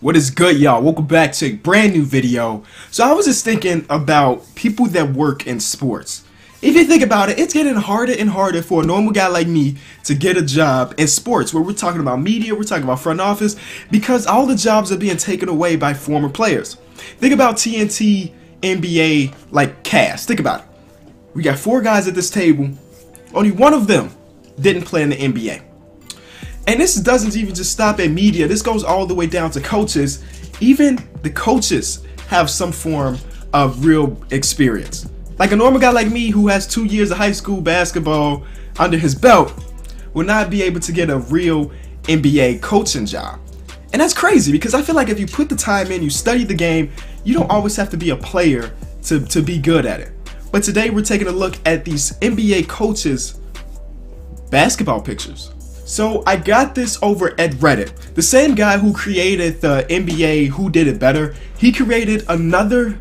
What is good, y'all? Welcome back to a brand new video. So I was just thinking about people that work in sports. If you think about it, it's getting harder and harder for a normal guy like me to get a job in sports, where we're talking about media, we're talking about front office, because all the jobs are being taken away by former players. Think about TNT, NBA, like cast. Think about it. We got 4 guys at this table. Only one of them didn't play in the NBA. And this doesn't even just stop at media. This goes all the way down to coaches. Even the coaches have some form of real experience. Like a normal guy like me who has 2 years of high school basketball under his belt will not be able to get a real NBA coaching job. And that's crazy, because I feel like if you put the time in, you study the game, you don't always have to be a player to be good at it. But today we're taking a look at these NBA coaches' basketball pictures. So I got this over at Reddit. The same guy who created the NBA Who Did It Better, he created another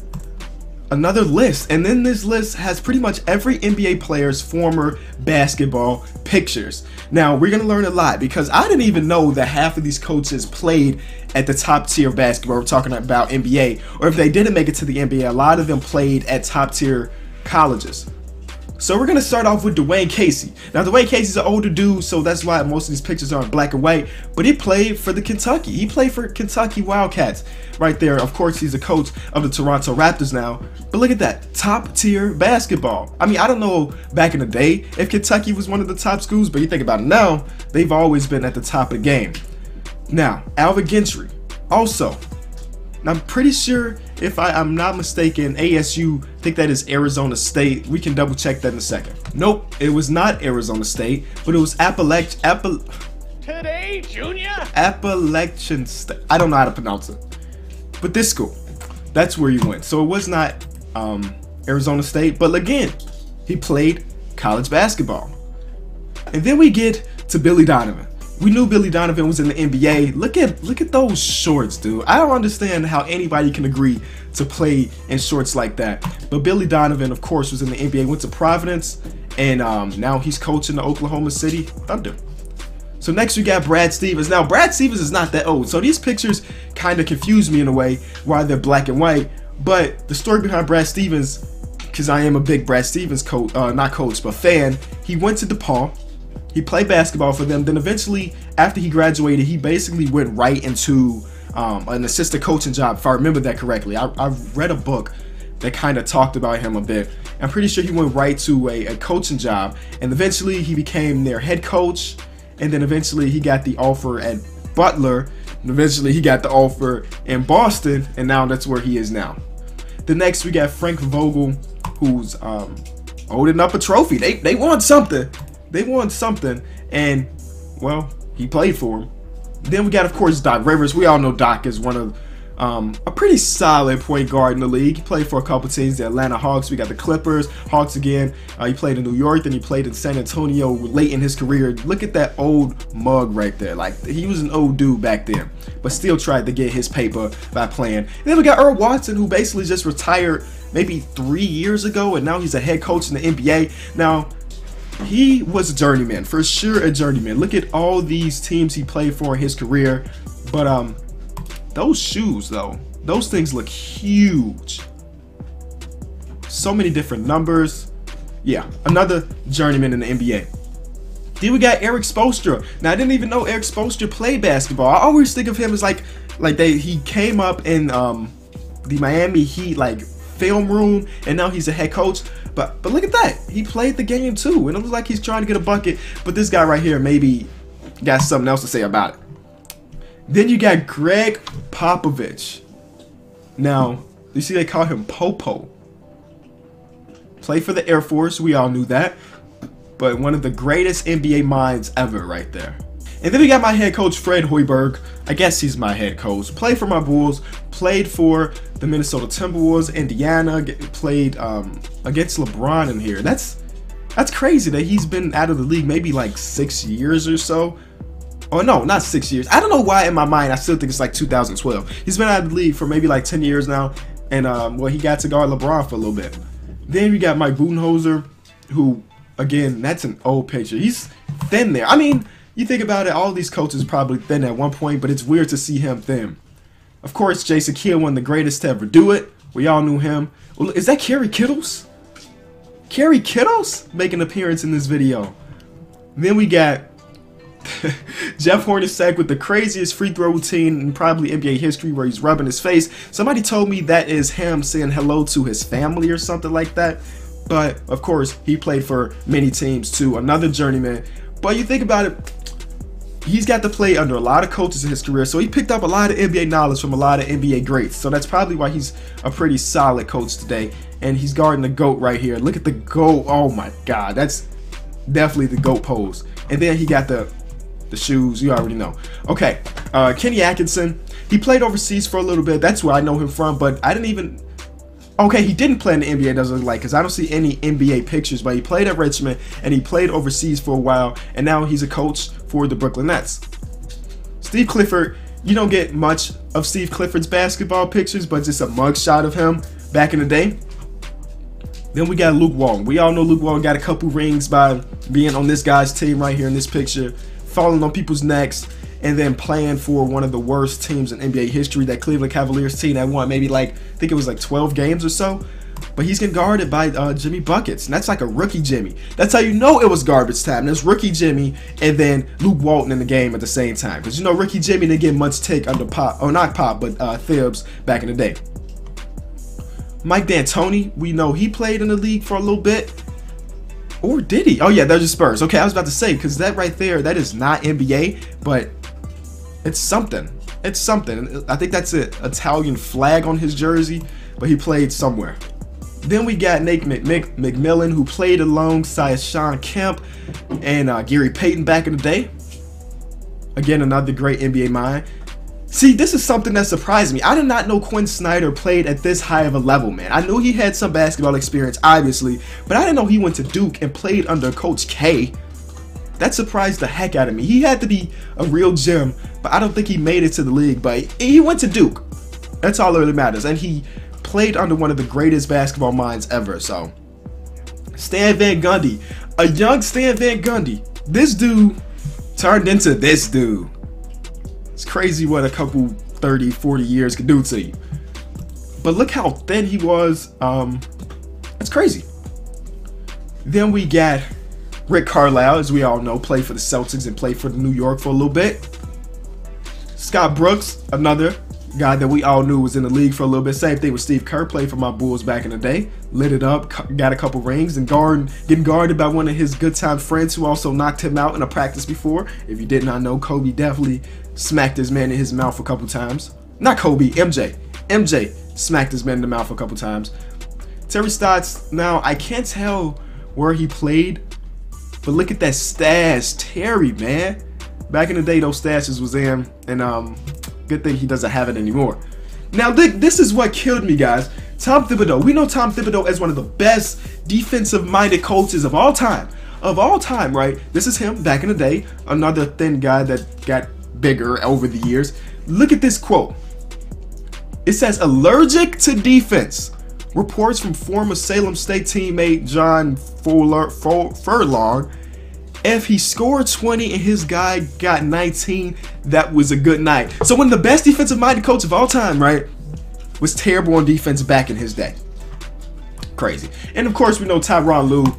list, and then this list has pretty much every NBA player's former basketball pictures. Now we're gonna learn a lot, because I didn't even know that half of these coaches played at the top tier of basketball. We're talking about NBA, or if they didn't make it to the NBA, a lot of them played at top tier colleges. So we're going to start off with Dwayne Casey. Now Dwayne Casey's an older dude, so that's why most of these pictures are in black and white, but he played for the Kentucky. He played for Kentucky Wildcats right there. Of course, he's a coach of the Toronto Raptors now, but look at that, top tier basketball. I mean, I don't know back in the day if Kentucky was one of the top schools, but you think about it now, they've always been at the top of the game. Now, Alvin Gentry, also. Now, I'm pretty sure, if I'm not mistaken, ASU, I think that is Arizona State. We can double check that in a second. Nope, it was not Arizona State, but it was Today, Junior? Appalachian State. I don't know how to pronounce it. But this school, that's where he went. So it was not Arizona State, but again, he played college basketball. And then we get to Billy Donovan. We knew Billy Donovan was in the NBA. Look at those shorts, dude. I don't understand how anybody can agree to play in shorts like that. But Billy Donovan, of course, was in the NBA, went to Providence, and now he's coaching the Oklahoma City Thunder. So next we got Brad Stevens. Now Brad Stevens is not that old, so these pictures kind of confuse me in a way why they're black and white. But the story behind Brad Stevens, because I am a big Brad Stevens coach, not coach, but fan, he went to DePaul. He played basketball for them. Then eventually, after he graduated, he basically went right into an assistant coaching job, if I remember that correctly. I read a book that kind of talked about him a bit. I'm pretty sure he went right to a coaching job, and eventually he became their head coach, and then eventually he got the offer at Butler, and eventually he got the offer in Boston, and now that's where he is now. The next we got Frank Vogel, who's holding up a trophy. They won something. They won something, and, well, he played for him. Then we got, of course, Doc Rivers. We all know Doc is one of a pretty solid point guard in the league. He played for a couple teams, the Atlanta Hawks. We got the Clippers, Hawks again. He played in New York, then he played in San Antonio late in his career. Look at that old mug right there. Like, he was an old dude back then, but still tried to get his paper by playing. And then we got Earl Watson, who basically just retired maybe 3 years ago, and now he's a head coach in the NBA. Now, he was a journeyman, for sure a journeyman. Look at all these teams he played for in his career. But those shoes, though, those things look huge. So many different numbers. Yeah, another journeyman in the NBA. Then we got Eric Spoelstra. Now, I didn't even know Eric Spoelstra played basketball. I always think of him as he came up in the Miami Heat film room, and now he's a head coach. But look at that, he played the game too, and it looks like he's trying to get a bucket. But this guy right here maybe got something else to say about it. Then you got Greg Popovich. Now you see they call him Popo. Played for the Air Force, we all knew that, but one of the greatest NBA minds ever right there. And then we got my head coach, Fred Hoiberg. I guess he's my head coach. Played for my Bulls, played for the Minnesota Timberwolves, Indiana, played against LeBron in here. That's crazy that he's been out of the league maybe like 6 years or so. Oh no, not 6 years. I don't know why in my mind I still think it's like 2012. He's been out of the league for maybe like 10 years now, and well, he got to guard LeBron for a little bit. Then we got Mike Budenholzer, who, again, that's an old picture. He's thin there. I mean, you think about it, all these coaches probably thin at one point, but it's weird to see him thin. Of course, Jason Kidd, one of the greatest to ever do it. We all knew him. Well, is that Kerry Kittles? Kerry Kittles making an appearance in this video. Then we got Jeff Hornacek with the craziest free throw routine in probably NBA history, where he's rubbing his face. Somebody told me that is him saying hello to his family or something like that. But of course, he played for many teams too. Another journeyman. But you think about it, he's got to play under a lot of coaches in his career, so he picked up a lot of NBA knowledge from a lot of NBA greats. So that's probably why he's a pretty solid coach today. And he's guarding the GOAT right here. Look at the GOAT. Oh my God, that's definitely the GOAT pose. And then he got the shoes, you already know. Okay, Kenny Atkinson. He played overseas for a little bit. That's where I know him from, but I didn't even... Okay, he didn't play in the NBA, doesn't look like, because I don't see any NBA pictures, but he played at Richmond, and he played overseas for a while, and now he's a coach for the Brooklyn Nets. Steve Clifford, you don't get much of Steve Clifford's basketball pictures, but just a mugshot of him back in the day. Then we got Luke Walton. We all know Luke Walton got a couple rings by being on this guy's team right here in this picture, falling on people's necks, and then playing for one of the worst teams in NBA history, that Cleveland Cavaliers team that won maybe like, I think it was like 12 games or so. But he's getting guarded by Jimmy Buckets, and that's like a rookie Jimmy. That's how you know it was garbage time. There's rookie Jimmy and then Luke Walton in the game at the same time. Because you know rookie Jimmy didn't get much take under Pop, or not Pop, but Thibs back in the day. Mike D'Antoni, we know he played in the league for a little bit. Or did he? Oh yeah, there's the Spurs. Okay, I was about to say, because that right there, that is not NBA, but it's something. It's something. I think that's an Italian flag on his jersey, but he played somewhere. Then we got Nate McMillan, who played alongside Sean Kemp and Gary Payton back in the day. Again, another great NBA mind. See, this is something that surprised me. I did not know Quinn Snyder played at this high of a level, man. I knew he had some basketball experience, obviously, but I didn't know he went to Duke and played under Coach K. That surprised the heck out of me. He had to be a real gem, but I don't think he made it to the league. But he went to Duke. That's all that really matters. And he played under one of the greatest basketball minds ever. So, Stan Van Gundy, a young Stan Van Gundy. This dude turned into this dude. It's crazy what a couple 30, 40 years can do to you. But look how thin he was. It's crazy. Then we got Rick Carlisle, as we all know, played for the Celtics and played for New York for a little bit. Scott Brooks, another guy that we all knew was in the league for a little bit. Same thing with Steve Kerr, played for my Bulls back in the day. Lit it up, got a couple rings, and getting guarded by one of his good time friends who also knocked him out in a practice before. If you did not know, Kobe definitely smacked his man in his mouth a couple times. Not Kobe, MJ. MJ smacked his man in the mouth a couple times. Terry Stotts, now I can't tell where he played, but look at that stash. Terry, man. Back in the day, those stashes was in, and good thing he doesn't have it anymore. Now, this is what killed me, guys. Tom Thibodeau. We know Tom Thibodeau as one of the best defensive-minded coaches of all time. Of all time, right? This is him back in the day. Another thin guy that got bigger over the years. Look at this quote. It says, allergic to defense. Reports from former Salem State teammate John Furlong. If he scored 20 and his guy got 19, that was a good night. So one of the best defensive-minded coaches of all time, right, was terrible on defense back in his day. Crazy. And of course, we know Tyronn Lue,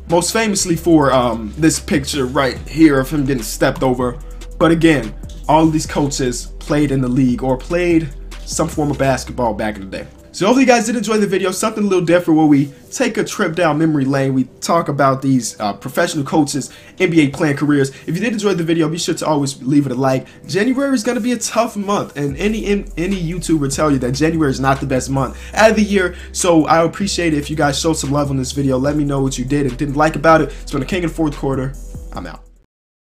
most famously for this picture right here of him getting stepped over. But again, all of these coaches played in the league or played some form of basketball back in the day. So hopefully you guys did enjoy the video. Something a little different where we take a trip down memory lane. We talk about these professional coaches, NBA playing careers. If you did enjoy the video, be sure to always leave it a like. January is going to be a tough month, and any YouTuber tell you that January is not the best month out of the year. So I appreciate it if you guys show some love on this video. Let me know what you did and didn't like about it. It's been the King of the Fourth Quarter. I'm out.